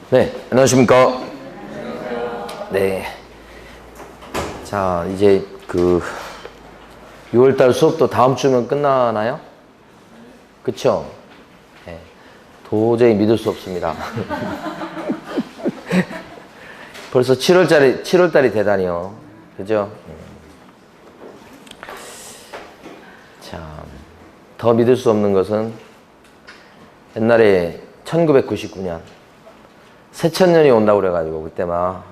네, 안녕하십니까. 네. 자, 이제 6월달 수업도 다음 주면 끝나나요? 그쵸? 네. 도저히 믿을 수 없습니다. 벌써 7월달이 되다니요. 그죠? 자, 더 믿을 수 없는 것은 옛날에 1999년 새천년이 온다고 그래가지고 그때 막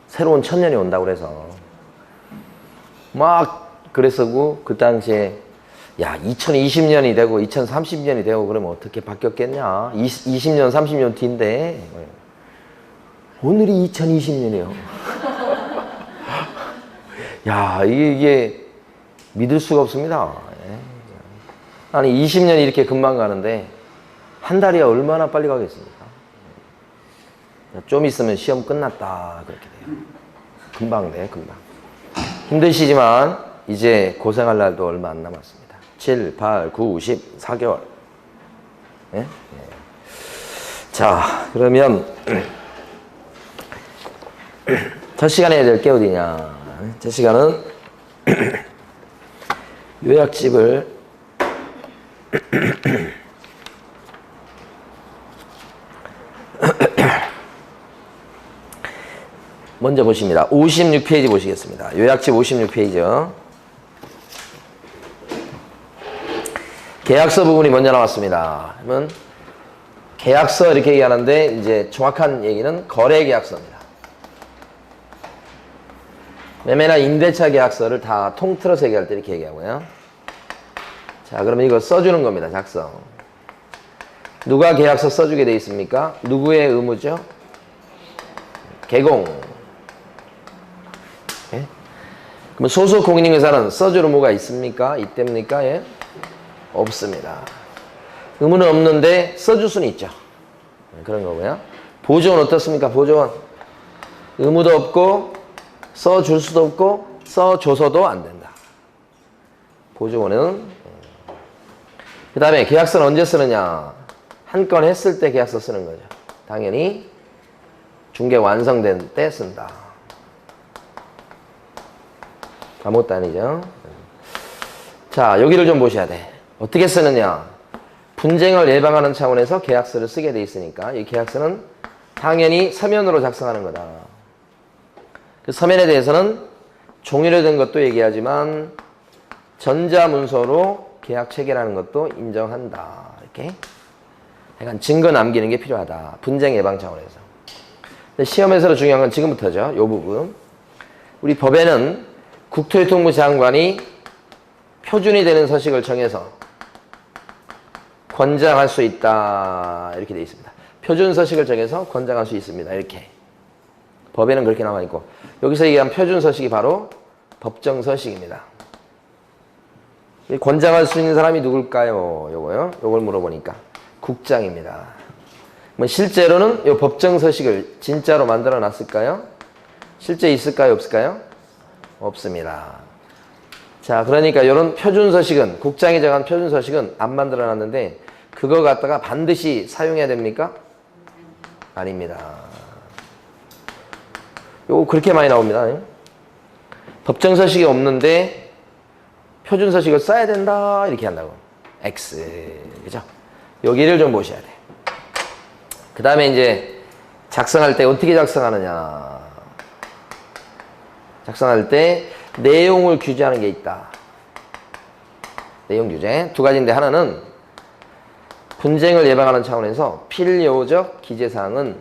새로운 천년이 온다고 그래서 막 그랬었고 그 당시에 야 2020년이 되고 2030년이 되고 그러면 어떻게 바뀌었겠냐 20년 30년 뒤인데 오늘이 2020년이에요. 야 이게 믿을 수가 없습니다. 아니 20년이 이렇게 금방 가는데 한 달이야 얼마나 빨리 가겠습니까? 좀 있으면 시험 끝났다 그렇게 돼요. 금방 돼 금방. 힘드시지만 이제 고생할 날도 얼마 안 남았습니다. 7, 8, 9, 10, 4개월. 네? 네. 자 그러면 첫 시간에 해야 될 게 어디냐. 첫 시간은 요약집을 먼저 보십니다. 56페이지 보시겠습니다. 요약집 56페이지. 계약서 부분이 먼저 나왔습니다. 그러면 계약서 이렇게 얘기하는데 이제 정확한 얘기는 거래계약서입니다. 매매나 임대차 계약서를 다 통틀어서 얘기할 때 이렇게 얘기하고요. 자, 그러면 이거 써주는 겁니다. 작성. 누가 계약서 써주게 돼 있습니까? 누구의 의무죠? 개공. 예? 그럼 소속 공인중개사는 써줄 의무가 있습니까? 있답니까? 예? 없습니다. 의무는 없는데 써줄 수는 있죠. 그런 거고요. 보조원 어떻습니까? 보조원 의무도 없고 써줄 수도 없고 써줘서도 안 된다. 보조원은 그 다음에 계약서는 언제 쓰느냐? 한 건 했을 때 계약서 쓰는 거죠. 당연히 중개 완성된 때 쓴다. 아무것도 아니죠. 자, 여기를 좀 보셔야 돼. 어떻게 쓰느냐? 분쟁을 예방하는 차원에서 계약서를 쓰게 돼 있으니까 이 계약서는 당연히 서면으로 작성하는 거다. 그 서면에 대해서는 종이로 된 것도 얘기하지만 전자문서로 계약 체결하는 것도 인정한다. 이렇게 약간 증거 남기는 게 필요하다. 분쟁 예방 차원에서. 근데 시험에서 중요한 건 지금부터죠. 이 부분. 우리 법에는 국토교통부 장관이 표준이 되는 서식을 정해서 권장할 수 있다. 이렇게 되어 있습니다. 표준 서식을 정해서 권장할 수 있습니다. 이렇게. 법에는 그렇게 나와 있고 여기서 얘기한 표준 서식이 바로 법정 서식입니다. 권장할 수 있는 사람이 누굴까요? 요거요. 요걸 물어보니까 국장입니다. 뭐 실제로는 이 법정 서식을 진짜로 만들어 놨을까요? 실제 있을까요? 없을까요? 없습니다. 자, 그러니까 이런 표준 서식은 국장이 정한 표준 서식은 안 만들어 놨는데 그거 갖다가 반드시 사용해야 됩니까? 아닙니다. 요거 그렇게 많이 나옵니다. 법정 서식이 없는데 표준 서식을 써야 된다 이렇게 한다고. X. 그죠? 여기를 좀 보셔야 돼. 그 다음에 이제 작성할 때 어떻게 작성하느냐. 작성할 때 내용을 규제하는 게 있다. 내용 규제. 두 가지인데 하나는 분쟁을 예방하는 차원에서 필요적 기재사항은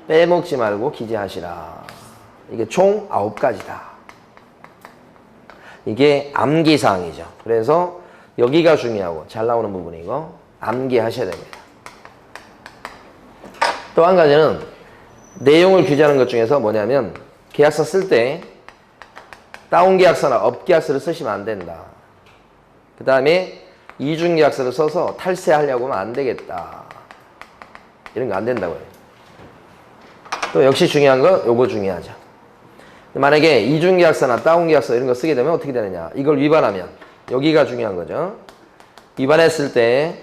빼먹지 말고 기재하시라. 이게 총 9가지다. 이게 암기사항이죠. 그래서 여기가 중요하고 잘 나오는 부분이고 암기하셔야 됩니다. 또 한 가지는 내용을 규제하는 것 중에서 뭐냐면 계약서 쓸 때 다운계약서나 업계약서를 쓰시면 안 된다. 그 다음에 이중계약서를 써서 탈세하려고 하면 안 되겠다. 이런 거 안 된다고요. 또 역시 중요한 거 요거 중요하죠. 만약에 이중계약서나 다운계약서 이런 거 쓰게 되면 어떻게 되느냐. 이걸 위반하면 여기가 중요한 거죠. 위반했을 때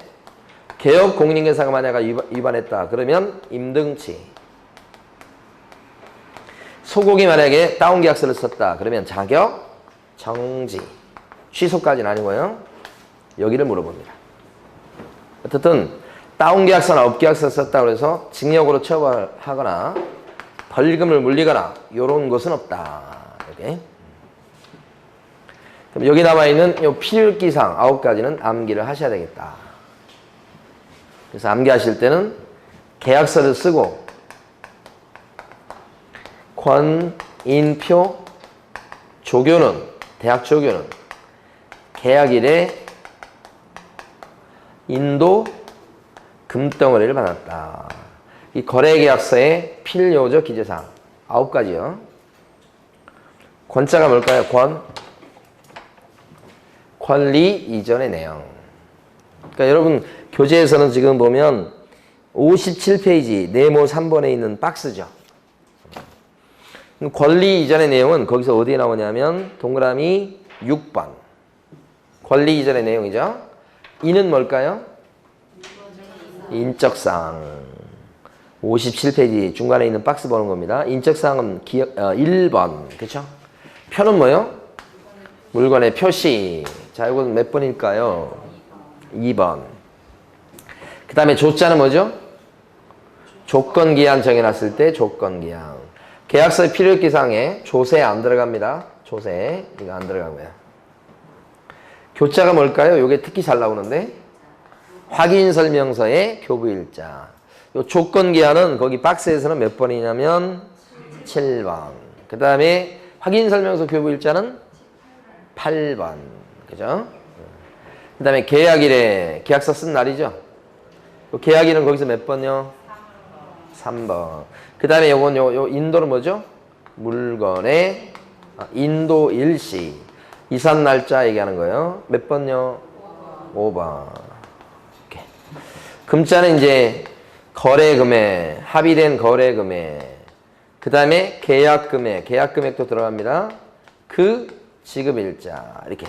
개업 공인중개사가 만약에 위반했다. 그러면 임등치 소공이 만약에 다운 계약서를 썼다. 그러면 자격, 정지, 취소까지는 아니고요. 여기를 물어봅니다. 어쨌든 다운 계약서나 업 계약서 썼다고 해서 징역으로 처벌하거나 벌금을 물리거나 이런 것은 없다. 이렇게. 그럼 여기 남아있는 이 필기사항 9가지는 암기를 하셔야 되겠다. 그래서 암기하실 때는 계약서를 쓰고 권인표 조교는 대학 조교는 계약일에 인도 금덩어리를 받았다. 이 거래계약서의 필요적 기재사항 9가지요. 권자가 뭘까요? 권리 이전의 내용. 그러니까 여러분 교재에서는 지금 보면 57페이지 네모 3번에 있는 박스죠. 권리 이전의 내용은 거기서 어디에 나오냐면 동그라미 6번. 권리 이전의 내용이죠. 이는 뭘까요? 인적사항. 57페이지 중간에 있는 박스 보는 겁니다. 인적사항은 1번. 그렇죠? 표는 뭐요? 물건의 표시. 자, 이건 몇 번일까요? 2번. 그 다음에 조자는 뭐죠? 조건기한 정해놨을 때 조건기한. 계약서의 필요기사항에 조세 안 들어갑니다. 조세. 이거 안 들어가고요. 교자가 뭘까요? 이게 특히 잘 나오는데 확인설명서의 교부일자. 요 조건기한은 거기 박스에서는 몇 번이냐면 7번. 그 다음에 확인설명서 교부일자는 8번. 그죠? 그 다음에 계약일에 계약서 쓴 날이죠. 계약일은 거기서 몇 번요? 3번. 그 다음에 요건 요 인도는 뭐죠? 물건의 인도 일시. 이산 날짜 얘기하는 거예요. 몇 번요? 5번. 이렇게. 금자는 이제 거래 금액, 합의된 거래 금액. 그 다음에 계약 금액, 계약 금액도 들어갑니다. 그 지급 일자. 이렇게.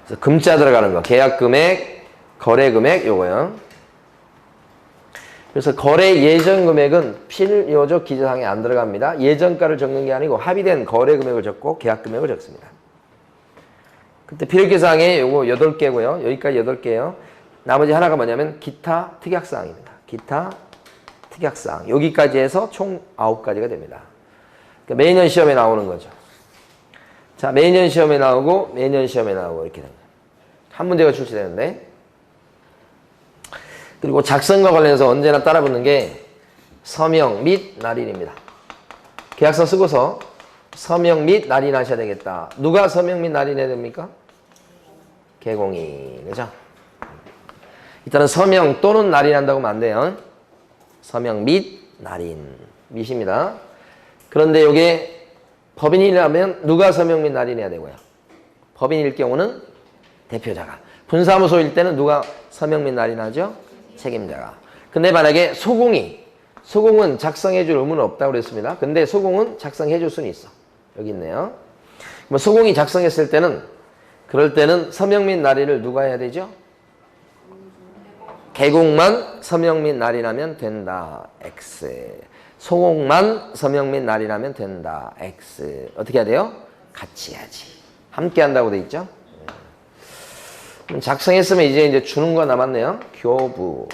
그래서 금자 들어가는 거. 계약 금액, 거래 금액 요거요. 그래서 거래 예정 금액은 필요적 기재사항에 안 들어갑니다. 예정가를 적는 게 아니고 합의된 거래 금액을 적고 계약 금액을 적습니다. 그때 필요기사항에 요거 8개고요. 여기까지 8개예요. 나머지 하나가 뭐냐면 기타 특약사항입니다. 기타 특약사항. 여기까지 해서 총 9가지가 됩니다. 그러니까 매년 시험에 나오는 거죠. 자, 매년 시험에 나오고 매년 시험에 나오고 이렇게 됩니다. 한 문제가 출시되는데 그리고 작성과 관련해서 언제나 따라붙는 게 서명 및 날인입니다. 계약서 쓰고서 서명 및 날인하셔야 되겠다. 누가 서명 및 날인해야 됩니까? 개공이. 그죠? 일단은 서명 또는 날인한다고 하면 안 돼요. 서명 및 날인. 밋입니다. 그런데 이게 법인이라면 누가 서명 및 날인해야 되고요. 법인일 경우는 대표자가. 분사무소일 때는 누가 서명 및 날인하죠? 책임자가. 근데 만약에 소공은 작성해 줄 의무는 없다고 그랬습니다. 근데 소공은 작성해 줄 수는 있어. 여기 있네요. 뭐 소공이 작성했을 때는 그럴 때는 서명 및 날인을 누가 해야 되죠? 개공만 서명 및 날인하면 된다. X. 소공만 서명 및 날인하면 된다. X. 어떻게 해야 돼요? 같이 해야지. 함께 한다고 돼 있죠? 작성했으면 이제 주는 거 남았네요. 교부.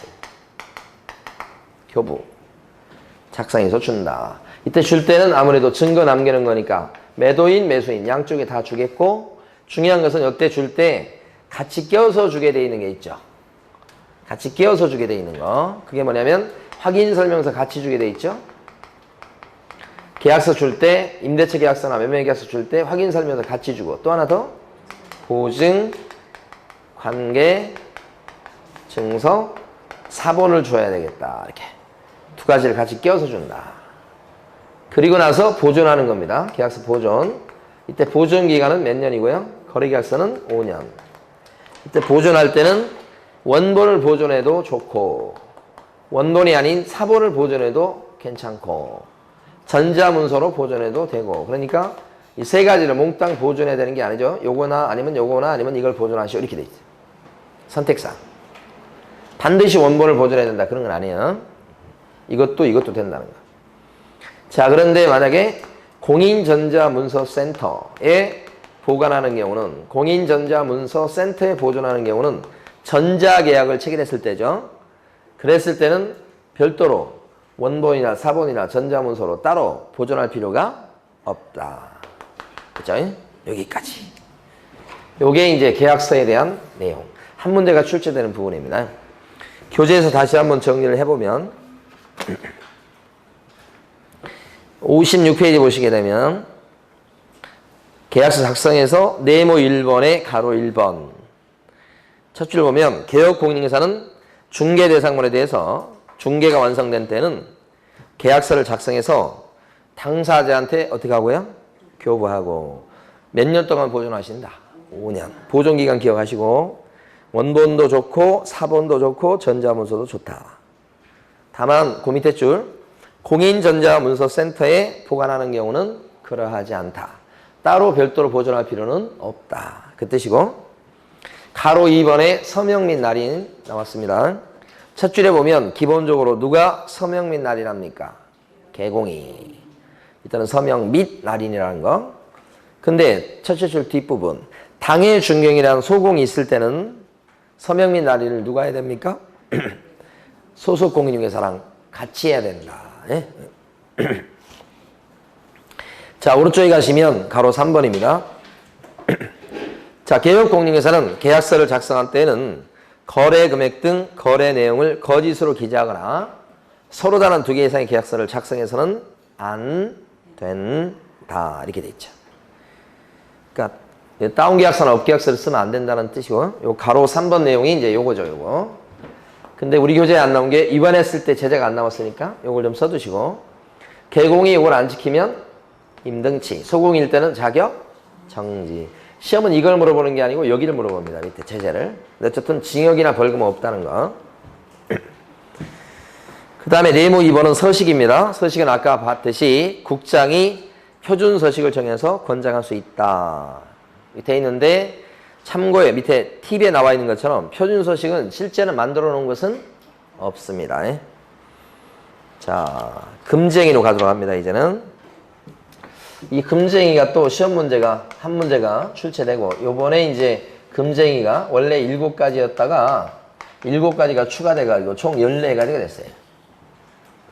작성해서 준다. 이때 줄 때는 아무래도 증거 남기는 거니까 매도인, 매수인 양쪽에 다 주겠고 중요한 것은 이때 줄 때 같이 껴서 주게 돼 있는 게 있죠. 같이 끼워서 주게 돼 있는 거. 그게 뭐냐면 확인설명서 같이 주게 돼 있죠. 계약서 줄 때, 임대차 계약서나 매매 계약서 줄 때 확인설명서 같이 주고 또 하나 더 보증, 관계, 증서, 사본을 줘야 되겠다. 이렇게 두 가지를 같이 끼워서 준다. 그리고 나서 보존하는 겁니다. 계약서 보존. 이때 보존 기간은 몇 년이고요? 거래 계약서는 5년. 이때 보존할 때는 원본을 보존해도 좋고 원본이 아닌 사본을 보존해도 괜찮고 전자문서로 보존해도 되고 그러니까 이 세 가지를 몽땅 보존해야 되는 게 아니죠. 요거나 아니면 요거나 아니면 이걸 보존하시오 이렇게 돼 있어요. 선택사항. 반드시 원본을 보존해야 된다 그런 건 아니에요. 이것도 된다는 거야. 자, 그런데 만약에 공인전자문서센터에 보관하는 경우는, 공인전자문서센터에 보존하는 경우는 전자계약을 체결했을 때죠. 그랬을 때는 별도로 원본이나 사본이나 전자문서로 따로 보존할 필요가 없다. 그죠? 여기까지. 요게 이제 계약서에 대한 내용. 한 문제가 출제되는 부분입니다. 교재에서 다시 한번 정리를 해보면 56페이지 보시게 되면 계약서 작성에서 네모 1번에 가로 1번 첫 줄 보면 개업공인인사는 중개대상물에 대해서 중개가 완성된 때는 계약서를 작성해서 당사자한테 어떻게 하고요? 교부하고 몇 년 동안 보존하신다. 5년. 보존기간 기억하시고 원본도 좋고 사본도 좋고 전자문서도 좋다. 다만 그 밑에 줄 공인전자문서센터에 보관하는 경우는 그러하지 않다. 따로 별도로 보존할 필요는 없다. 그 뜻이고 가로 2번에 서명 및 날인 나왔습니다. 첫 줄에 보면 기본적으로 누가 서명 및 날인합니까? 개공이. 일단은 서명 및 날인이라는 거. 근데 첫째 줄 뒷부분 당해 준경이라는 소공이 있을 때는 서명 및 날인을 누가 해야 됩니까? 소속 공인중개사랑 같이 해야 된다. 예? 자, 오른쪽에 가시면 가로 3번입니다. 자, 개업공인중개사는 계약서를 작성한 때에는 거래 금액 등 거래 내용을 거짓으로 기재하거나 서로 다른 두 개 이상의 계약서를 작성해서는 안 된다. 이렇게 돼 있죠. 그러니까 다운 계약서나 업 계약서를 쓰면 안 된다는 뜻이고, 요 가로 3번 내용이 이제 요거죠, 요거. 근데 우리 교재에 안 나온 게 입안했을 때 제재가 안 나왔으니까 요걸 좀 써두시고, 개공이 요걸 안 지키면 임등치, 소공일 때는 자격 정지. 시험은 이걸 물어보는 게 아니고 여기를 물어봅니다. 밑에 제재를. 근데 어쨌든 징역이나 벌금은 없다는 거. 그 다음에 네모 2번은 서식입니다. 서식은 아까 봤듯이 국장이 표준 서식을 정해서 권장할 수 있다. 돼 있는데 참고에 밑에 팁에 나와 있는 것처럼 표준 서식은 실제는 만들어 놓은 것은 없습니다. 자, 금쟁이로 가도록 합니다. 이제는 이 금쟁이가 또 시험 문제가 한 문제가 출제되고, 요번에 이제 금쟁이가 원래 7가지였다가 7가지가 추가돼가지고 총 14가지가 됐어요.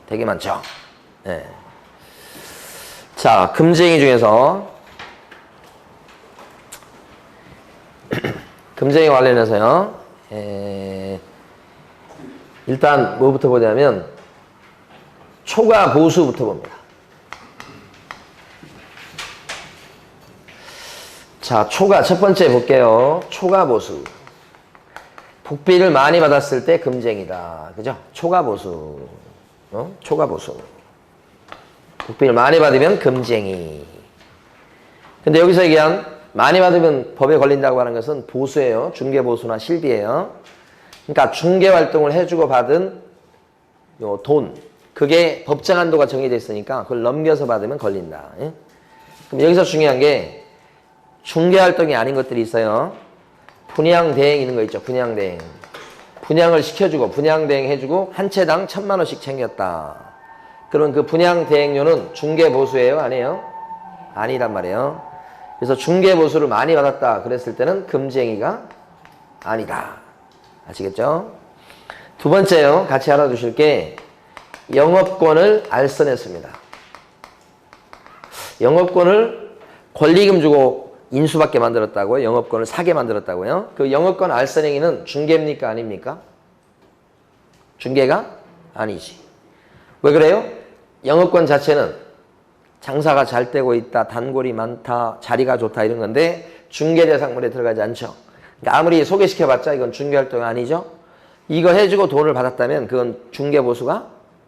되게 많죠? 네. 자, 금쟁이 중에서 금쟁이 관련해서요. 일단 뭐부터 보냐면 초과 보수부터 봅니다. 자, 초과 첫 번째 볼게요. 초과 보수. 복비를 많이 받았을 때 금쟁이다. 그죠? 초과 보수. 초과 보수. 복비를 많이 받으면 금쟁이. 근데 여기서 얘기한 많이 받으면 법에 걸린다고 하는 것은 보수예요. 중개보수나 실비예요. 그러니까 중개활동을 해주고 받은 요 돈, 그게 법정 한도가 정해져 있으니까 그걸 넘겨서 받으면 걸린다. 예? 그럼 여기서 중요한 게 중개활동이 아닌 것들이 있어요. 분양대행 있는 거 있죠. 분양대행. 분양을 시켜주고 분양대행 해주고 한 채당 1,000만 원씩 챙겼다. 그러면 그 분양대행료는 중개보수예요? 아니에요? 아니란 말이에요. 그래서 중개보수를 많이 받았다 그랬을 때는 금쟁이가 아니다. 아시겠죠? 두 번째요. 같이 알아두실 게 영업권을 알선했습니다. 영업권을 권리금 주고 인수받게 만들었다고요? 영업권을 사게 만들었다고요? 그 영업권 알선행위는 중개입니까? 아닙니까? 중개가 아니지. 왜 그래요? 영업권 자체는 장사가 잘 되고 있다, 단골이 많다, 자리가 좋다 이런 건데 중개대상물에 들어가지 않죠. 그러니까 아무리 소개시켜봤자 이건 중개활동이 아니죠. 이거 해주고 돈을 받았다면 그건 중개보수가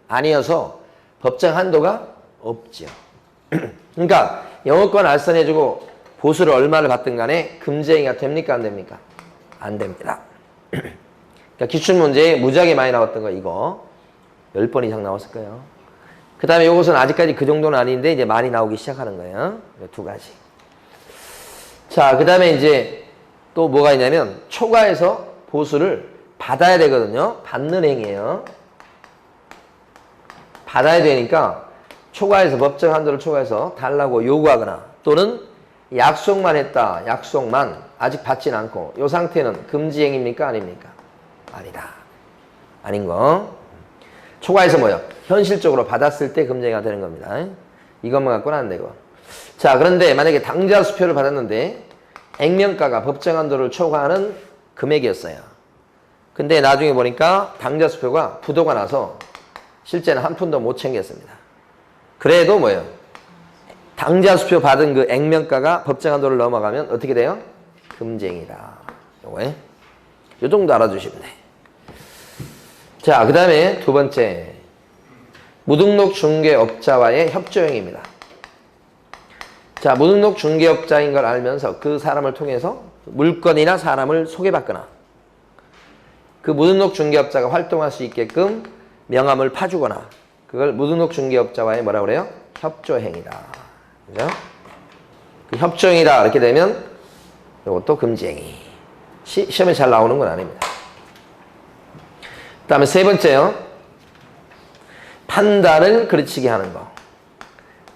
아니어서 법정 한도가 없죠. 그러니까 영업권 알선해주고 보수를 얼마를 받든 간에 금쟁이가 됩니까? 안 됩니까? 안 됩니다. 그러니까 기출문제에 무지하게 많이 나왔던 거 이거 10번 이상 나왔을 거예요. 그 다음에 이것은 아직까지 그 정도는 아닌데 이제 많이 나오기 시작하는 거예요. 두 가지. 자, 그 다음에 이제 또 뭐가 있냐면 초과해서 보수를 받아야 되거든요. 받는 행위예요. 받아야 되니까 초과해서 법정 한도를 초과해서 달라고 요구하거나 또는 약속만 했다. 약속만 아직 받진 않고 이 상태는 금지행위입니까? 아닙니까? 아니다. 아닌 거. 초과해서 뭐요? 현실적으로 받았을 때 금지행위가 되는 겁니다. 이것만 갖고는 안 되고. 자, 그런데 만약에 당좌 수표를 받았는데 액면가가 법정 한도를 초과하는 금액이었어요. 근데 나중에 보니까 당좌 수표가 부도가 나서 실제는 한 푼도 못 챙겼습니다. 그래도 뭐예요? 당좌 수표 받은 그 액면가가 법정 한도를 넘어가면 어떻게 돼요? 금지행위다. 요거에 요 정도 알아주시면 돼. 자, 그 다음에 두 번째 무등록 중개업자와의 협조행위입니다. 자, 무등록 중개업자인 걸 알면서 그 사람을 통해서 물건이나 사람을 소개받거나 그 무등록 중개업자가 활동할 수 있게끔 명함을 파주거나 그걸 무등록 중개업자와의 뭐라고 그래요? 협조행위다. 그죠? 그 협조행위다 이렇게 되면 이것도 금지행위. 시험에 잘 나오는 건 아닙니다. 그 다음에 세 번째요. 판단을 그르치게 하는 거.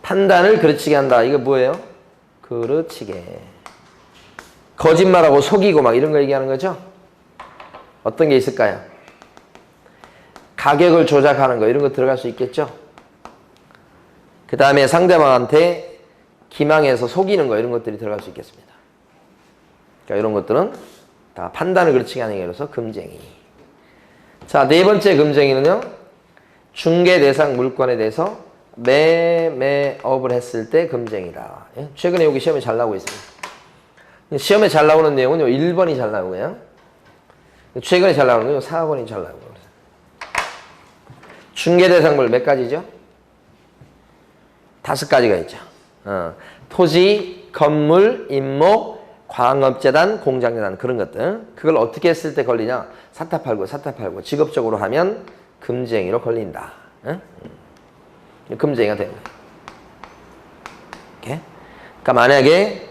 판단을 그르치게 한다. 이거 뭐예요? 그르치게. 거짓말하고 속이고 막 이런 거 얘기하는 거죠? 어떤 게 있을까요? 가격을 조작하는 거 이런 거 들어갈 수 있겠죠? 그 다음에 상대방한테 기망해서 속이는 거 이런 것들이 들어갈 수 있겠습니다. 그러니까 이런 것들은 다 판단을 그르치게 하는 게로서 금지행위. 자, 네 번째 금지행위는요. 중개 대상 물건에 대해서 매매업을 했을 때 금지행위다. 예? 최근에 여기 시험에 잘 나오고 있습니다. 시험에 잘 나오는 내용은 1번이 잘 나오고요. 최근에 잘 나오는 건 4번이 잘 나오고. 중개 대상물 몇 가지죠? 5가지가 있죠. 토지, 건물, 임목, 광업재단, 공장재단 그런 것들. 그걸 어떻게 했을 때 걸리냐? 사타 팔고 직업적으로 하면 금지행위로 걸린다. 금지행위가 되는 거예요. 이렇게. 그러니까 만약에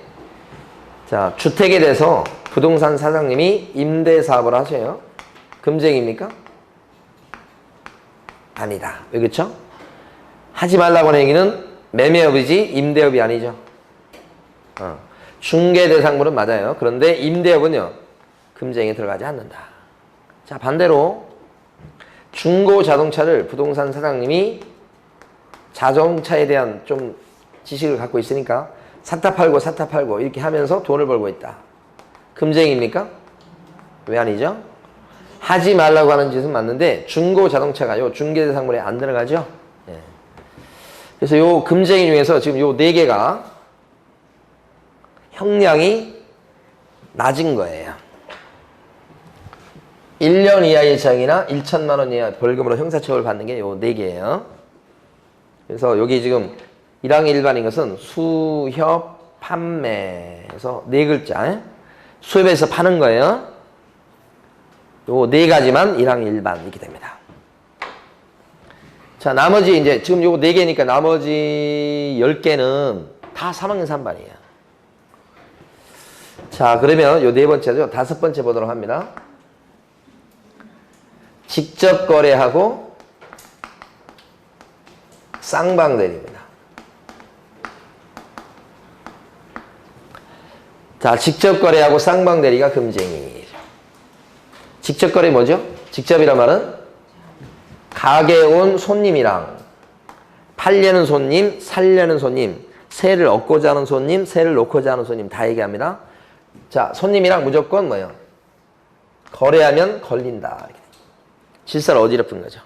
자, 주택에 대해서 부동산 사장님이 임대사업을 하셔요. 금지행위입니까? 아니다. 왜 그렇죠? 하지 말라고 하는 얘기는 매매업이지 임대업이 아니죠. 중개대상물은 맞아요. 그런데 임대업은요. 금지행위에 들어가지 않는다. 자, 반대로 중고자동차를 부동산 사장님이 자동차에 대한 좀 지식을 갖고 있으니까 사타 팔고 이렇게 하면서 돈을 벌고 있다. 금지행위입니까? 왜 아니죠? 하지 말라고 하는 짓은 맞는데 중고자동차가 요 중개대상물에 안 들어가죠. 예. 그래서 요 금지행위 중에서 지금 요 4개가 형량이 낮은 거예요. 1년 이하의 징역이나 1천만 원 이하 벌금으로 형사처벌 받는 게 요 4개예요. 그래서 여기 지금 1항 일반인 것은 수협 판매에서 4글자. 수협에서 파는 거예요. 요 4가지만 1항 일반 이렇게 됩니다. 자, 나머지 이제 지금 요거 4개니까 나머지 10개는 다 3학년 3반이에요. 자, 그러면 요 4번째죠. 5번째 보도록 합니다. 직접 거래하고 쌍방대리입니다. 자, 직접 거래하고 쌍방대리가 금지행위죠. 직접 거래 뭐죠? 직접이란 말은 가게에 온 손님이랑 팔려는 손님, 살려는 손님, 세를 얻고자 하는 손님, 세를 놓고자 하는 손님 다 얘기합니다. 자, 손님이랑 무조건 뭐예요? 거래하면 걸린다. 질서를 어지럽힌 거죠.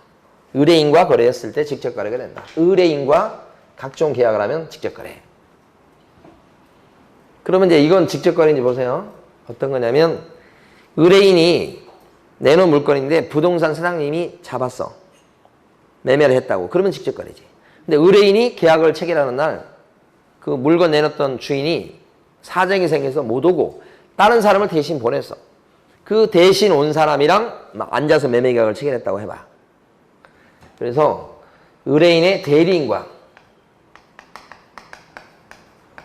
의뢰인과 거래했을 때 직접 거래가 된다. 의뢰인과 각종 계약을 하면 직접 거래. 그러면 이제 이건 직접 거래인지 보세요. 어떤 거냐면 의뢰인이 내놓은 물건인데 부동산 사장님이 잡았어. 매매를 했다고. 그러면 직접 거래지. 근데 의뢰인이 계약을 체결하는 날 그 물건 내놓던 주인이 사정이 생겨서 못 오고 다른 사람을 대신 보냈어. 그 대신 온 사람이랑 막 앉아서 매매 계약을 체결했다고 해봐. 그래서 의뢰인의 대리인과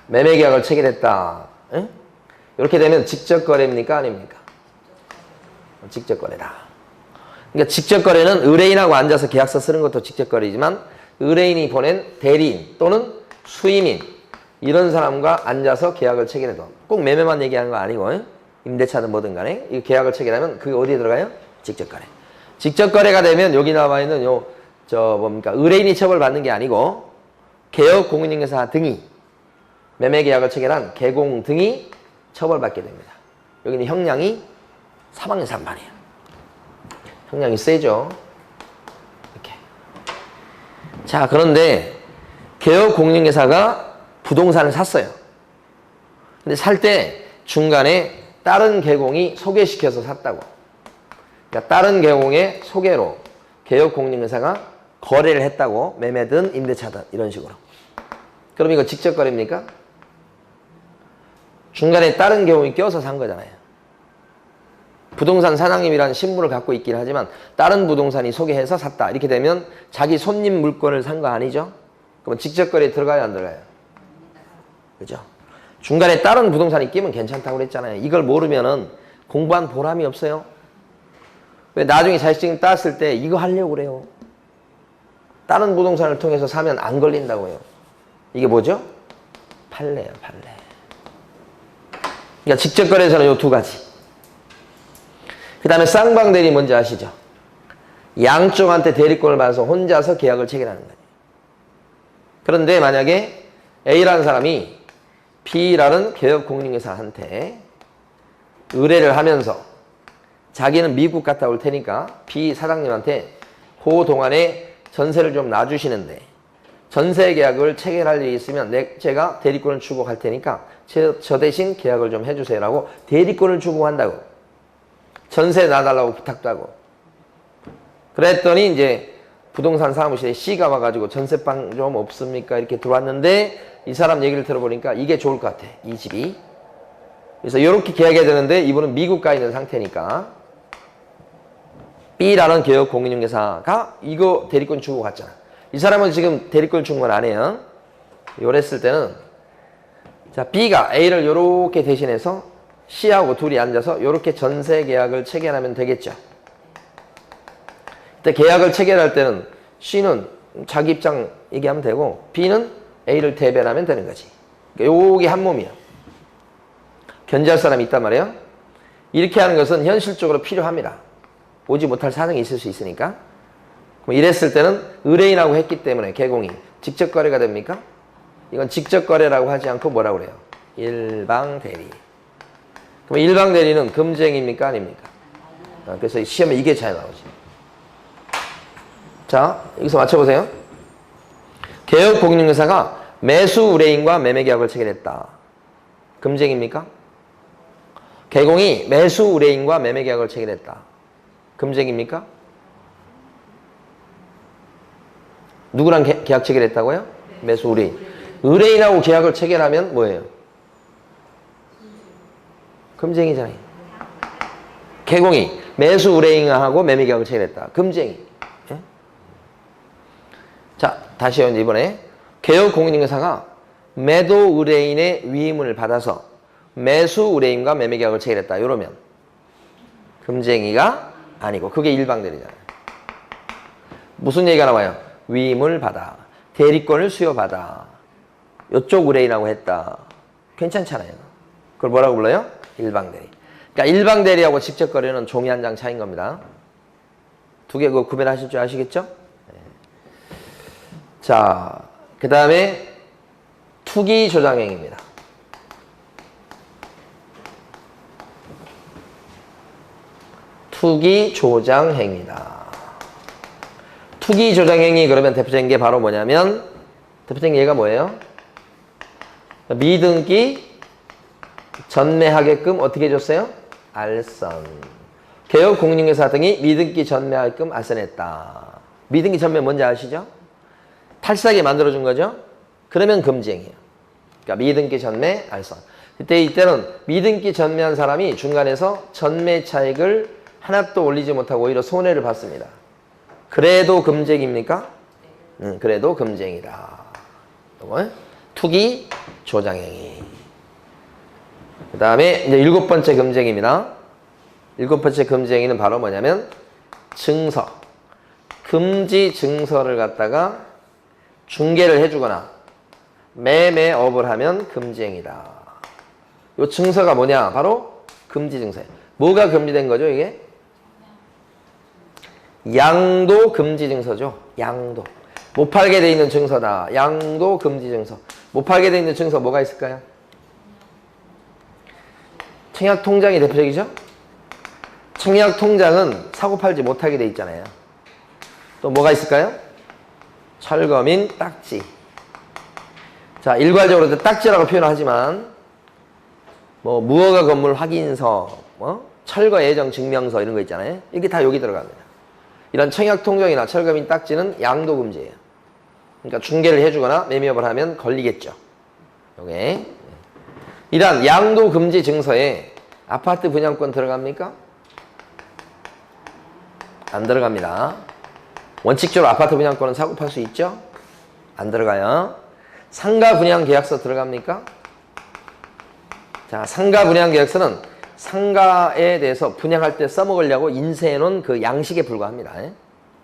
매매 계약을 체결했다. 응? 이렇게 되면 직접 거래입니까? 아닙니까? 직접 거래다. 그러니까 직접 거래는 의뢰인하고 앉아서 계약서 쓰는 것도 직접 거래이지만 의뢰인이 보낸 대리인 또는 수임인 이런 사람과 앉아서 계약을 체결해도 꼭 매매만 얘기하는 거 아니고 임대차든 뭐든 간에 이 계약을 체결하면 그게 어디에 들어가요? 직접거래. 직접거래가 되면 여기 나와 있는 뭡니까? 의뢰인이 처벌받는 게 아니고 개업 공인중개사 등이 매매계약을 체결한 개공 등이 처벌받게 됩니다. 여기는 형량이 사망 이상반이에요. 형량이 세죠. 이렇게. 자, 그런데 개업 공인중개사가 부동산을 샀어요. 근데 살 때 중간에 다른 개공이 소개시켜서 샀다고. 그러니까 다른 개공의 소개로 개업 공인중개사가 거래를 했다고. 매매든 임대차든 이런 식으로. 그럼 이거 직접 거래입니까? 중간에 다른 개공이 껴서 산 거잖아요. 부동산 사장님이라는 신분을 갖고 있긴 하지만 다른 부동산이 소개해서 샀다. 이렇게 되면 자기 손님 물건을 산 거 아니죠? 그럼 직접 거래에 들어가요, 안 들어가요? 그죠? 중간에 다른 부동산이 끼면 괜찮다고 그랬잖아요. 이걸 모르면은 공부한 보람이 없어요. 왜 나중에 자격증 땄을 때 이거 하려고 그래요. 다른 부동산을 통해서 사면 안 걸린다고요. 이게 뭐죠? 판례예요, 판례. 그러니까 직접 거래에서는 요 두 가지. 그 다음에 쌍방대리 뭔지 아시죠? 양쪽한테 대리권을 받아서 혼자서 계약을 체결하는 거예요. 그런데 만약에 A라는 사람이 B라는 개업 공인중개사한테 의뢰를 하면서 자기는 미국 갔다 올 테니까 B 사장님한테 그 동안에 전세를 좀 놔주시는데 전세 계약을 체결할 일이 있으면 제가 대리권을 주고 갈 테니까 저 대신 계약을 좀 해주세요라고 대리권을 주고 한다고. 전세 놔달라고 부탁도 하고. 그랬더니 이제 부동산 사무실에 C가 와가지고 전세방 좀 없습니까? 이렇게 들어왔는데 이 사람 얘기를 들어보니까 이게 좋을 것 같아. 이 집이. 그래서 이렇게 계약해야 되는데 이분은 미국 가 있는 상태니까 B라는 개업 공인중개사가 이거 대리권 주고 갔잖아. 이 사람은 지금 대리권 준 건 안 해요. 요랬을 때는 자 B가 A를 요렇게 대신해서 C하고 둘이 앉아서 요렇게 전세 계약을 체결하면 되겠죠. 근데 계약을 체결할 때는 C는 자기 입장 얘기하면 되고 B는 A를 대변하면 되는 거지. 그러니까 요게 한 몸이야. 견제할 사람이 있단 말이에요. 이렇게 하는 것은 현실적으로 필요합니다. 오지 못할 사정이 있을 수 있으니까. 그럼 이랬을 때는 의뢰인하고 했기 때문에 개공이 직접 거래가 됩니까? 이건 직접 거래라고 하지 않고 뭐라고 그래요? 일방 대리. 그럼 일방 대리는 금쟁입니까? 아닙니까? 그래서 시험에 이게 잘 나오지. 자, 여기서 맞춰보세요. 개업 공인중개사가 매수 의뢰인과 매매계약을 체결했다. 금쟁입니까? 개공이 매수 의뢰인과 매매계약을 체결했다. 금쟁입니까? 누구랑 계약 체결했다고요? 매수 의뢰인. 의뢰인하고 계약을 체결하면 뭐예요? 금쟁이잖아요. 개공이 매수 의뢰인하고 매매계약을 체결했다. 금쟁이. 예? 자, 다시요. 이번에 개업 공인중개사가 매도 의뢰인의 위임을 받아서 매수 의뢰인과 매매계약을 체결했다. 이러면 금쟁이가 아니고 그게 일방대리잖아요. 무슨 얘기가 나와요? 위임을 받아. 대리권을 수여받아. 이쪽 의뢰인하고 했다. 괜찮잖아요. 그걸 뭐라고 불러요? 일방대리. 그러니까 일방대리하고 직접거래는 종이 한 장 차이인 겁니다. 두 개 그거 구별하실 줄 아시겠죠? 네. 자, 그 다음에 투기 조장행위입니다. 투기 조장행위다. 투기 조장행위 그러면 대표적인 게 바로 뭐냐면 대표적인 예가 뭐예요? 미등기 전매하게끔 어떻게 해줬어요? 알선. 개업 공인중개사 등이 미등기 전매하게끔 알선했다. 미등기 전매 뭔지 아시죠? 탈세하게 만들어준 거죠? 그러면 금지행위예요. 그러니까 미등기 전매 알선. 이때는 미등기 전매한 사람이 중간에서 전매 차익을 하나도 올리지 못하고 오히려 손해를 봤습니다. 그래도 금쟁입니까? 그래도 금쟁이다. 투기 조장행위. 그 다음에 이제 7번째 금쟁입니다. 7번째 금쟁이는 바로 뭐냐면 증서. 금지 증서를 갖다가 중개를 해주거나 매매업을 하면 금지행위다. 요 증서가 뭐냐? 바로 금지 증서예요. 뭐가 금지된 거죠, 이게? 양도 금지 증서죠. 양도. 못 팔게 돼 있는 증서다. 양도 금지 증서. 못 팔게 돼 있는 증서 뭐가 있을까요? 청약 통장이 대표적이죠? 청약 통장은 사고 팔지 못하게 돼 있잖아요. 또 뭐가 있을까요? 철거민 딱지. 자, 일괄적으로 딱지라고 표현하지만 뭐 무허가 건물 확인서, 철거 예정 증명서 이런 거 있잖아요. 이게 다 여기 들어갑니다. 이런 청약 통장이나 철거민 딱지는 양도 금지예요. 그러니까 중개를 해주거나 매매업을 하면 걸리겠죠. 요게. 이런 양도 금지 증서에 아파트 분양권 들어갑니까? 안 들어갑니다. 원칙적으로 아파트 분양권은 사고 팔 수 있죠? 안 들어가요. 상가 분양 계약서 들어갑니까? 자, 상가 분양 계약서는 상가에 대해서 분양할 때 써먹으려고 인쇄해 놓은 그 양식에 불과합니다.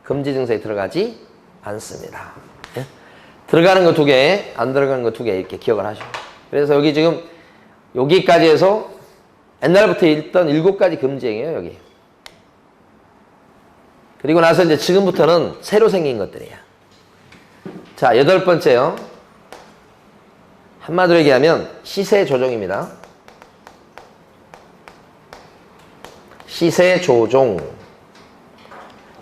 금지 증서에 들어가지 않습니다. 예? 들어가는 거 2개, 안 들어가는 거 2개 이렇게 기억을 하시고. 그래서 여기 지금 여기까지 해서 옛날부터 있던 7가지 금지행위예요, 여기. 그리고 나서 이제 지금부터는 새로 생긴 것들이에요. 자, 8번째요. 한마디로 얘기하면 시세 조종입니다. 시세 조종.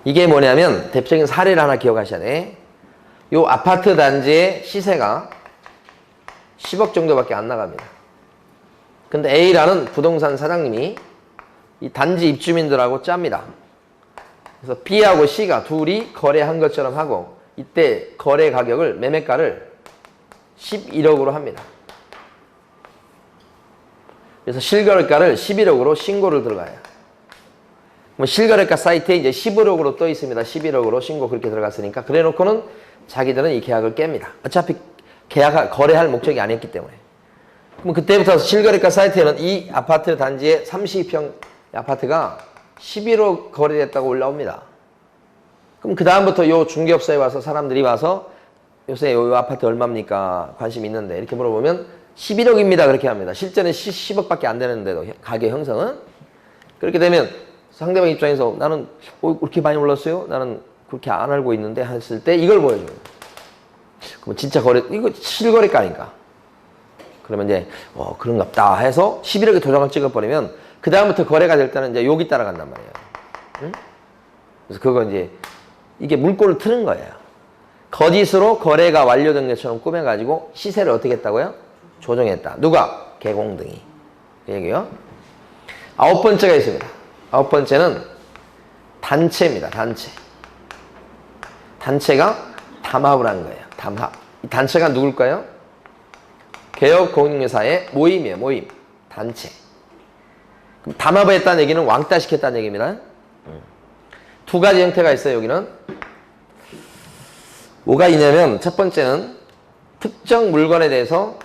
이게 뭐냐면 대표적인 사례를 하나 기억하셔야 돼. 요 아파트 단지의 시세가 10억 정도밖에 안 나갑니다. 근데 A라는 부동산 사장님이 이 단지 입주민들하고 짭니다. 그래서 B하고 C가 둘이 거래한 것처럼 하고 이때 거래 가격을 매매가를 11억으로 합니다. 그래서 실거래가를 11억으로 신고를 들어가요. 뭐 실거래가 사이트에 이제 11억으로 떠 있습니다. 11억으로 신고 그렇게 들어갔으니까 그래 놓고는 자기들은 이 계약을 깹니다. 어차피 거래할 목적이 아니었기 때문에. 그럼 그때부터 실거래가 사이트에는 이 아파트 단지의 32평 아파트가 11억 거래됐다고 올라옵니다. 그럼 그 다음부터 요 중개업소에 와서 사람들이 와서 요새 요 아파트 얼마입니까? 관심 있는데 이렇게 물어보면 11억입니다. 그렇게 합니다. 실제는 10억밖에 안 되는데도 가격 형성은. 그렇게 되면 상대방 입장에서 나는 그렇게 많이 올랐어요? 나는 그렇게 안 알고 있는데 했을 때 이걸 보여줘요. 그럼 진짜 이거 실거래가니까. 그러면 이제 그런갑다 해서 11억에 도장을 찍어버리면 그 다음부터 거래가 될 때는 이제 여기 따라간단 말이에요. 응? 그래서 그거 이제 이게 물꼬를 트는 거예요. 거짓으로 거래가 완료된 것처럼 꾸며가지고 시세를 어떻게 했다고요? 조정했다. 누가? 개공등이. 그 얘기요. 9번째가 있습니다. 9번째는 단체입니다. 단체. 단체가 담합을 한 거예요. 담합. 이 단체가 누굴까요? 개업공인회사의 모임이에요. 모임. 단체. 그럼 담합을 했다는 얘기는 왕따시켰다는 얘기입니다. 2가지 형태가 있어요. 여기는. 뭐가 있냐면 첫 번째는 특정 물건에 대해서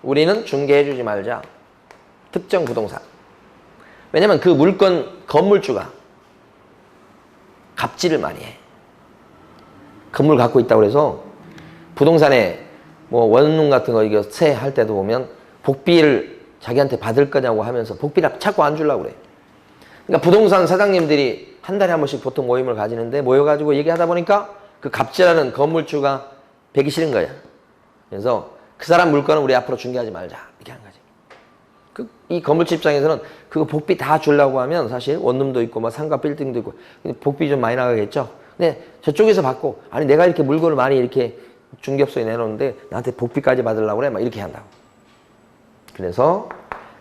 우리는 중개해주지 말자. 특정 부동산. 왜냐면 그 물건 건물주가 갑질을 많이 해. 건물 갖고 있다고 해서 부동산에 뭐 원룸 같은 거 이거 세할 때도 보면 복비를 자기한테 받을 거냐고 하면서 복비를 자꾸 안 주려고 그래. 그러니까 부동산 사장님들이 한 달에 한 번씩 보통 모임을 가지는데 모여가지고 얘기하다 보니까 그 갑질하는 건물주가 배기 싫은 거야. 그래서 그 사람 물건은 우리 앞으로 중개하지 말자. 이렇게 한 거지. 이 건물주 입장에서는 그거 복비 다 주려고 하면 사실 원룸도 있고 뭐 상가 빌딩도 있고 근데 복비 좀 많이 나가겠죠. 근데 저쪽에서 받고 아니 내가 이렇게 물건을 많이 이렇게 중개업소에 내놓는데 나한테 복비까지 받으려고 그래? 막 이렇게 한다고. 그래서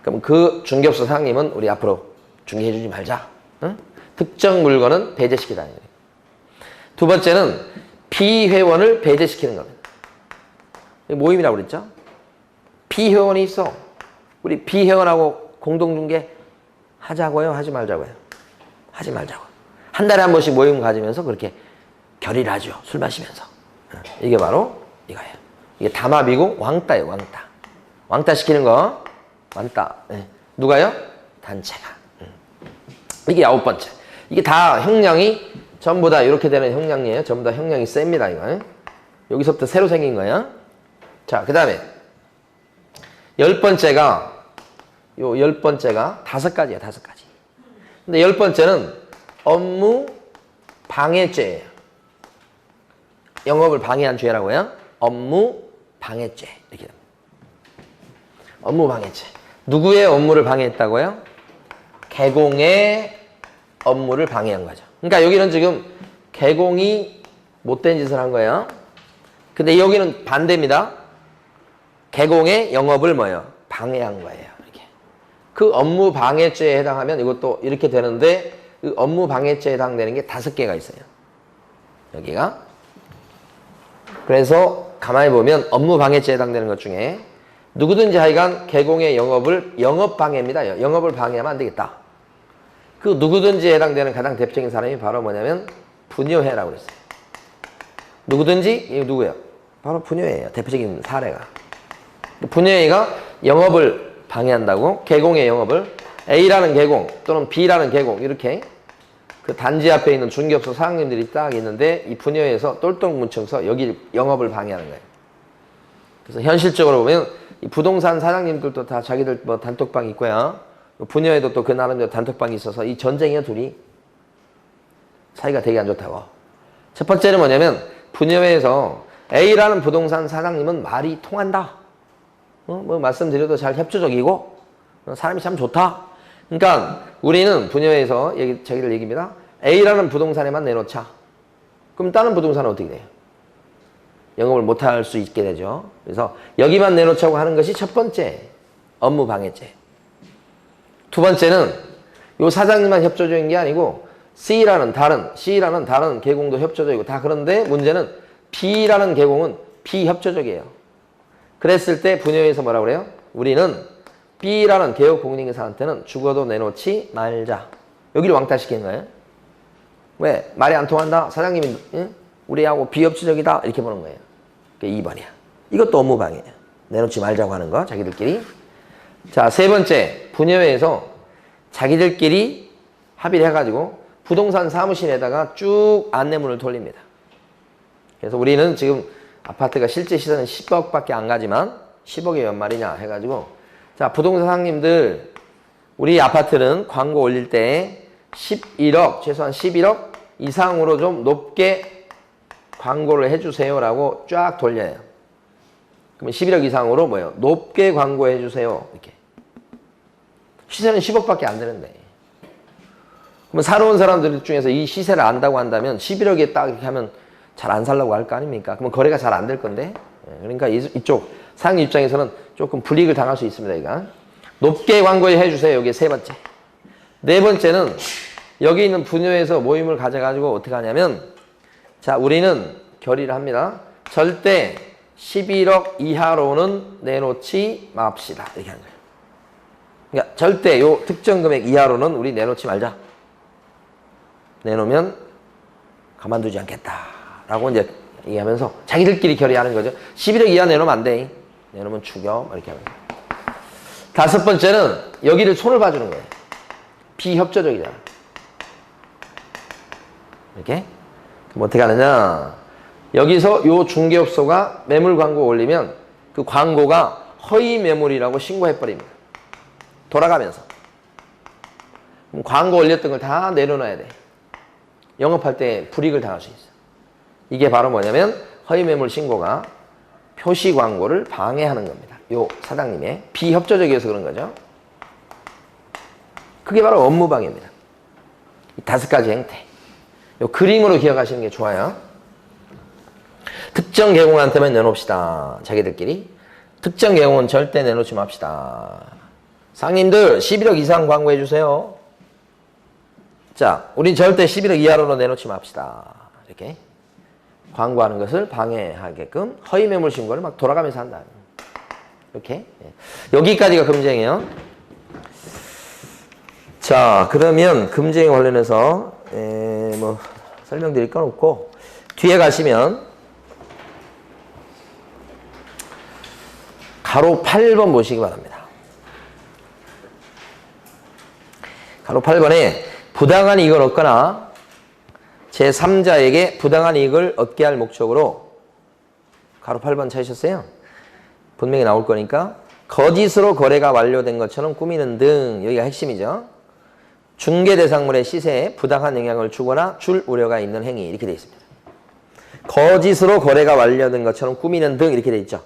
그럼 그 중개업소 사장님은 우리 앞으로 중개해주지 말자. 응? 특정 물건은 배제시키다. 2번째는 비회원을 배제시키는 겁니다. 모임이라고 그랬죠? 비회원이 있어. 우리 비회원하고 공동중개 하자고요? 하지 말자고요? 하지 말자고. 한 달에 한 번씩 모임 가지면서 그렇게 결의를 하죠. 술 마시면서. 이게 바로 이거예요. 이게 담합이고 왕따예요. 왕따. 왕따 시키는 거. 왕따. 네. 누가요? 단체가. 이게 9번째. 이게 다 형량이 전부 다 이렇게 되는 형량이에요. 전부 다 형량이 셉니다. 이거. 여기서부터 새로 생긴 거야. 자, 그 다음에 10번째가 요 10번째가 5가지야. 5가지. 근데 10번째는 업무 방해죄예요. 영업을 방해한 죄라고요. 업무 방해죄. 이렇게 됩니다. 업무 방해죄. 누구의 업무를 방해했다고요? 개공의 업무를 방해한 거죠. 그러니까 여기는 지금 개공이 못된 짓을 한 거예요. 근데 여기는 반대입니다. 개공의 영업을 뭐예요? 방해한 거예요. 이렇게. 그 업무 방해죄에 해당하면 이것도 이렇게 되는데 그 업무 방해죄에 해당되는 게 5개가 있어요. 여기가. 그래서 가만히 보면 업무 방해죄에 해당되는 것 중에 누구든지 하여간 개공의 영업을 영업방해입니다. 영업을 방해하면 안 되겠다. 그 누구든지에 해당되는 가장 대표적인 사람이 바로 뭐냐면 분여회라고 그랬어요. 누구든지 이거 누구예요? 바로 분여회예요. 대표적인 사례가. 분여회가 영업을 방해한다고 개공의 영업을 A라는 개공 또는 B라는 개공 이렇게 그 단지 앞에 있는 중개업소 사장님들이 딱 있는데 이 분여회에서 똘똘 뭉쳐서 여기 영업을 방해하는 거예요. 그래서 현실적으로 보면 이 부동산 사장님들도 다 자기들 뭐 단톡방이 있고요. 분여회도 또 그 나름대로 단톡방이 있어서 이 전쟁이야 둘이 사이가 되게 안 좋다고. 첫 번째는 뭐냐면 분여회에서 A라는 부동산 사장님은 말이 통한다. 뭐 말씀드려도 잘 협조적이고 사람이 참 좋다. 그러니까 우리는 분여회에서 자기들 얘기입니다. A라는 부동산에만 내놓자. 그럼 다른 부동산은 어떻게 돼요? 영업을 못할 수 있게 되죠. 그래서 여기만 내놓자고 하는 것이 첫 번째 업무 방해죄. 두 번째는 요 사장님만 협조적인 게 아니고 C라는 다른 개공도 협조적이고 다 그런데 문제는 B라는 개공은 비협조적이에요. 그랬을 때 분여회에서 뭐라고 그래요? 우리는 B라는 개업 공인인사한테는 죽어도 내놓지 말자. 여기를 왕따시키는 거예요. 왜? 말이 안 통한다? 사장님이 응? 우리하고 비협조적이다? 이렇게 보는 거예요. 그게 2번이야. 이것도 업무 방해예요. 내놓지 말자고 하는 거 자기들끼리. 자, 세 번째 분여회에서 자기들끼리 합의를 해가지고 부동산 사무실에다가 쭉 안내문을 돌립니다. 그래서 우리는 지금 아파트가 실제 시세는 10억밖에 안 가지만 10억이 몇 말이냐 해가지고 자 부동산 사장님들 우리 아파트는 광고 올릴 때 11억 최소한 11억 이상으로 좀 높게 광고를 해주세요라고 쫙 돌려요. 그러면 11억 이상으로 뭐예요? 높게 광고해 주세요. 이렇게. 시세는 10억밖에 안 되는데. 그러면 사러 온 사람들 중에서 이 시세를 안다고 한다면 11억에 딱 이렇게 하면 잘 안 살라고 할 거 아닙니까? 그러면 거래가 잘 안 될 건데. 그러니까 이쪽 사장님 입장에서는 조금 불이익을 당할 수 있습니다. 이거. 높게 광고해 주세요. 이게 세 번째. 네 번째는 여기 있는 분여에서 모임을 가져가지고 어떻게 하냐면 자 우리는 결의를 합니다. 절대 11억 이하로는 내놓지 맙시다. 이렇게 하는 거예요. 그러니까 절대 요 특정 금액 이하로는 우리 내놓지 말자. 내놓으면 가만두지 않겠다라고 이제 얘기하면서 자기들끼리 결의하는 거죠. 11억 이하 내놓으면 안 돼. 내놓으면 죽여. 이렇게 하는 거예요. 다섯 번째는 여기를 손을 봐주는 거예요. 비협조적이잖아. 이렇게. 그럼 어떻게 하느냐. 여기서 요 중개업소가 매물 광고 올리면 그 광고가 허위 매물이라고 신고해버립니다. 돌아가면서. 그럼 광고 올렸던 걸 다 내려놔야 돼. 영업할 때 불이익을 당할 수 있어. 이게 바로 뭐냐면 허위 매물 신고가 표시 광고를 방해하는 겁니다. 요 사장님의 비협조적이어서 그런 거죠. 그게 바로 업무 방해입니다. 이 5가지 행태. 요 그림으로 기억하시는 게 좋아요. 특정 개공한테만 내놓읍시다. 자기들끼리. 특정 개공은 절대 내놓지 맙시다. 상님들 11억 이상 광고해 주세요. 자, 우린 절대 11억 이하로는 내놓지 맙시다. 이렇게 광고하는 것을 방해하게끔 허위 매물 신고를 막 돌아가면서 한다. 이렇게 여기까지가 금쟁이에요. 자, 그러면 금쟁이 관련해서 뭐 설명드릴 건 없고 뒤에 가시면 가로 8번 보시기 바랍니다. 가로 8번에 부당한 이익을 얻거나 제3자에게 부당한 이익을 얻게 할 목적으로 가로 8번 찾으셨어요? 분명히 나올 거니까. 거짓으로 거래가 완료된 것처럼 꾸미는 등. 여기가 핵심이죠. 중개 대상물의 시세에 부당한 영향을 주거나 줄 우려가 있는 행위. 이렇게 되어 있습니다. 거짓으로 거래가 완료된 것처럼 꾸미는 등. 이렇게 되어 있죠.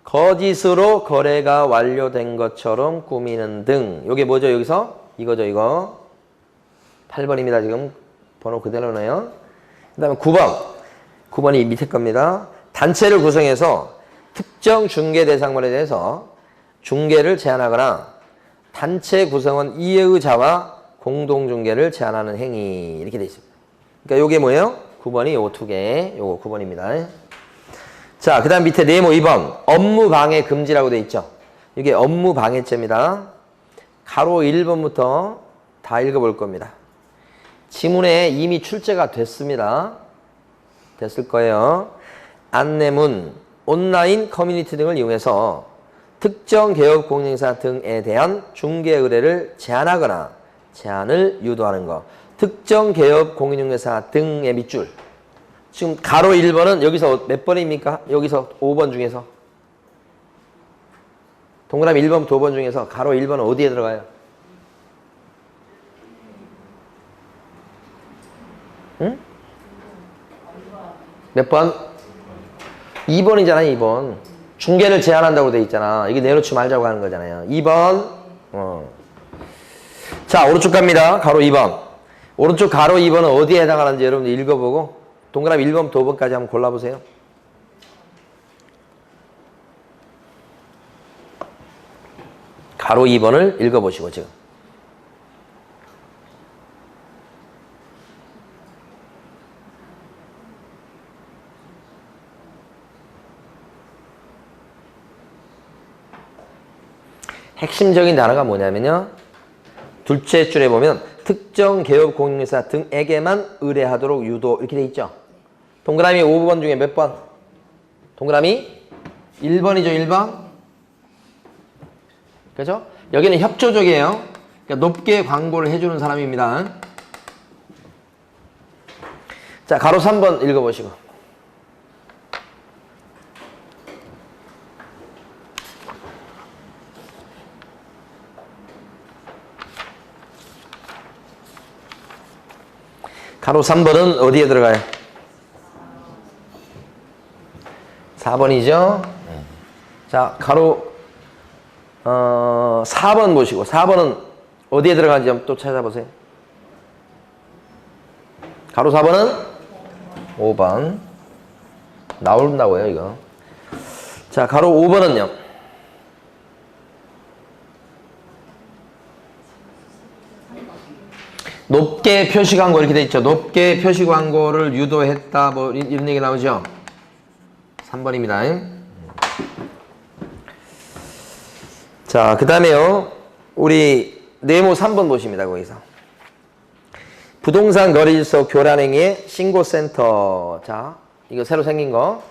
거짓으로 거래가 완료된 것처럼 꾸미는 등. 이게 뭐죠? 여기서? 이거죠, 이거. 8번입니다. 지금 번호 그대로네요. 그 다음에 9번. 9번이 밑에 겁니다. 단체를 구성해서 특정 중개 대상물에 대해서 중개를 제한하거나 단체 구성원 이해의 자와 공동중개를 제한하는 행위. 이렇게 되어 있습니다. 그러니까 요게 뭐예요? 9번이 요 두 개. 요거 9번입니다. 자, 그 다음 밑에 네모 2번. 업무 방해 금지라고 되어 있죠. 이게 업무 방해죄입니다. 가로 1번부터 다 읽어볼 겁니다. 지문에 이미 출제가 됐습니다. 됐을 거예요. 안내문, 온라인 커뮤니티 등을 이용해서 특정 개업 공인사 등에 대한 중개 의뢰를 제한하거나 제한을 유도하는 것. 특정 개업 공인중개사 등의 밑줄. 지금 가로 1번은 여기서 몇 번입니까? 여기서 5번 중에서. 동그라미 1번부터 5번 중에서 가로 1번은 어디에 들어가요? 응? 몇 번? 2번이잖아요, 2번. 중개를 제한한다고 돼 있잖아. 이게 내놓지 말자고 하는 거잖아요. 2번. 자, 오른쪽 갑니다. 가로 2번. 오른쪽 가로 2번은 어디에 해당하는지 여러분들 읽어보고 동그라미 1번부터 5번까지 한번 골라보세요. 가로 2번을 읽어보시고 지금. 핵심적인 단어가 뭐냐면요. 둘째 줄에 보면 특정 개업 공인중개사 등에게만 의뢰하도록 유도 이렇게 돼 있죠. 동그라미 5번 중에 몇 번? 동그라미 1번이죠. 1번. 그죠? 여기는 협조적이에요. 그러니까 높게 광고를 해주는 사람입니다. 자, 가로 3번 읽어보시고. 가로 3번은 어디에 들어가요? 4번이죠? 자, 가로 4번 보시고 4번은 어디에 들어가는지 한번 또 찾아보세요. 가로 4번은 5번. 나온다고요, 이거. 자, 가로 5번은요. 높게 표시 광고 이렇게 돼 있죠. 높게 표시 광고를 유도했다 뭐 이런 얘기 나오죠. 3번입니다. 자, 그 다음에요. 우리 네모 3번 보십니다. 거기서. 부동산 거래질서 교란행위의 신고센터. 자, 이거 새로 생긴 거.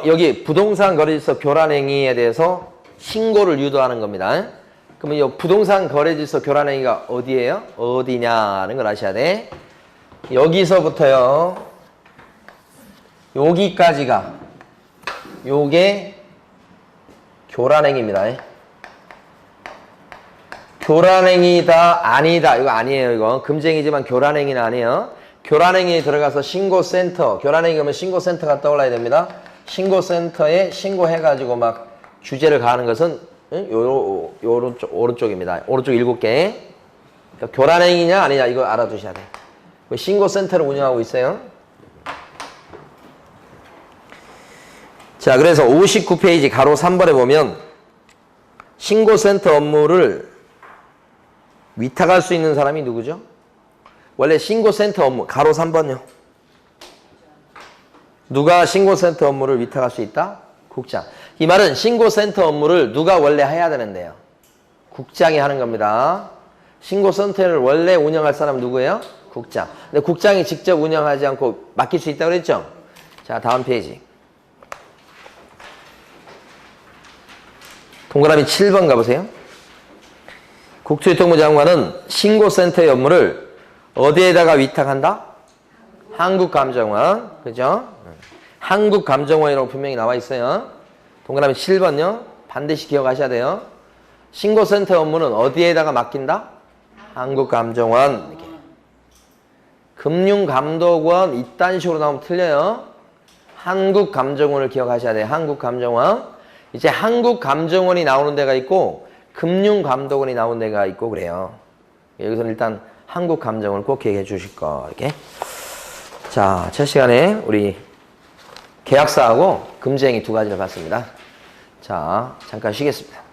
여기 부동산 거래질서 교란행위에 대해서 신고를 유도하는 겁니다. 그러면 이 부동산 거래질서 교란행위가 어디예요? 어디냐는 걸 아셔야 돼. 여기서부터요. 여기까지가 요게 교란행위입니다. 교란행위다 아니다 이거 아니에요. 이거 금쟁이지만 교란행위는 아니에요. 교란행위에 들어가서 신고센터, 교란행위 그러면 신고센터가 떠올라야 됩니다. 신고센터에 신고해가지고 막 규제를 가하는 것은 오른쪽입니다. 오른쪽 7개. 그러니까 교란행위냐 아니냐 이거 알아두셔야 돼요. 신고센터를 운영하고 있어요. 자, 그래서 59페이지 가로 3번에 보면 신고센터 업무를 위탁할 수 있는 사람이 누구죠? 원래 신고센터 업무, 가로 3번요. 누가 신고센터 업무를 위탁할 수 있다? 국장. 이 말은 신고센터 업무를 누가 원래 해야 되는데요? 국장이 하는 겁니다. 신고센터를 원래 운영할 사람은 누구예요? 국장. 근데 국장이 직접 운영하지 않고 맡길 수 있다고 그랬죠? 자, 다음 페이지. 동그라미 7번 가보세요. 국토교통부 장관은 신고센터의 업무를 어디에다가 위탁한다? 한국감정원. 그죠? 한국감정원이라고 분명히 나와 있어요. 동그라미 7번요. 반드시 기억하셔야 돼요. 신고센터 업무는 어디에다가 맡긴다? 한국감정원. 이렇게. 금융감독원 이딴 식으로 나오면 틀려요. 한국감정원을 기억하셔야 돼요. 한국감정원. 이제 한국감정원이 나오는 데가 있고 금융감독원이 나오는 데가 있고 그래요. 여기서는 일단 한국감정원을 꼭 기억해 주실 거. 이렇게. 자, 첫 시간에 우리 계약사하고 금지행위 두 가지를 봤습니다. 자, 잠깐 쉬겠습니다.